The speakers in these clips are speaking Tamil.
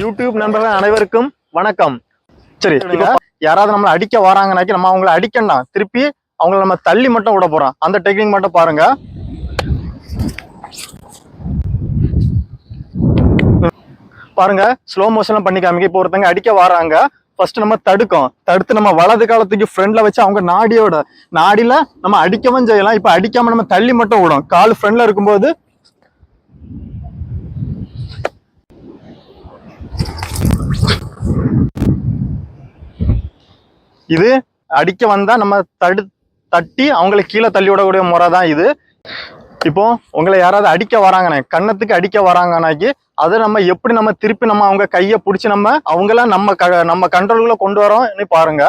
யூடியூப் நண்பர்கள் அனைவருக்கும் வணக்கம். சரி, யாராவது நம்மளை அடிக்க வராங்கனாக்கி நம்ம அவங்களை அடிக்கணும், திருப்பி அவங்கள நம்ம தள்ளி மட்டும் விட போறோம். அந்த டெக்னிக் மட்டும் பாருங்க. பாருங்க, ஸ்லோ மோஷன்ல பண்ணி காமிக்க. இப்போ ஒருத்தங்க அடிக்க வராங்க, ஃபர்ஸ்ட் நம்ம தடுத்து நம்ம வலது காலத்துக்கு ஃப்ரண்ட்ல வச்சு அவங்க நாடியில நம்ம அடிக்கவும் செய்யலாம். இப்ப அடிக்காம நம்ம தள்ளி மட்டும் விடும். கால் ஃப்ரண்ட்ல இருக்கும்போது இது அடிக்க வந்தா நம்ம தட்டி அவங்களை கீழே தள்ளி விடக்கூடிய முறை தான் இது. இப்போ உங்களை யாராவது அடிக்க வராங்கண்ணே, கன்னத்துக்கு அடிக்க வராங்கனாக்கி அதை நம்ம எப்படி நம்ம திருப்பி நம்ம அவங்க கையை பிடிச்சி நம்ம அவங்கள நம்ம கண்ட்ரோலுக்குள்ள கொண்டு வரோம் பாருங்க.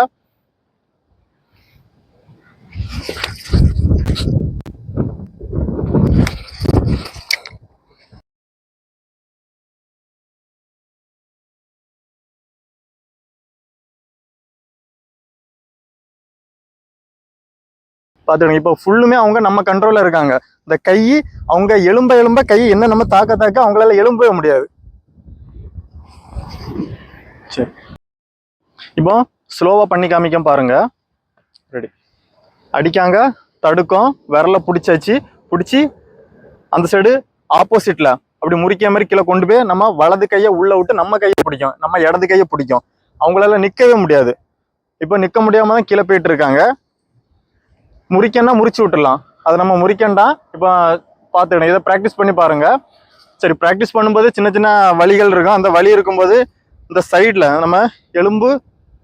பாத்துடுங்க, இப்போ ஃபுல்லுமே அவங்க நம்ம கண்ட்ரோல்ல இருக்காங்க. இந்த கை அவங்க எலும்ப கை என்ன நம்ம தாக்க அவங்களால எலும்பவே முடியாது. சரி, இப்போ ஸ்லோவா பண்ணி காமிக்க பாருங்க. ரெடி, அடிக்காங்க, தடுக்கும், விரல பிடிச்சி அந்த சைடு ஆப்போசிட்ல அப்படி முறிக்க மாதிரி கீழே கொண்டு போய் நம்ம வலது கையை உள்ள விட்டு நம்ம கையை பிடிக்கும், நம்ம இடது கையை பிடிக்கும். அவங்களால நிக்கவே முடியாது. இப்போ நிக்க முடியாம தான் கீழே போயிட்டு இருக்காங்க. முறிக்கன்னா முறிச்சு விட்டுடலாம், அதை நம்ம முறிக்கண்டா. இப்போ பார்த்துக்கணும், இதை ப்ராக்டிஸ் பண்ணி பாருங்க. சரி, ப்ராக்டிஸ் பண்ணும்போது சின்ன சின்ன வலிகள் இருக்கும். அந்த வலி இருக்கும்போது இந்த சைடில் நம்ம எலும்பு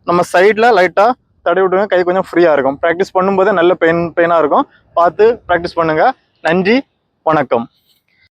நம்ம சைடில் லைட்டாக தடவி விட்டுங்க, கை கொஞ்சம் ஃப்ரீயாக இருக்கும். ப்ராக்டிஸ் பண்ணும்போதே நல்ல பெயினாக இருக்கும். பார்த்து ப்ராக்டிஸ் பண்ணுங்கள். நன்றி, வணக்கம்.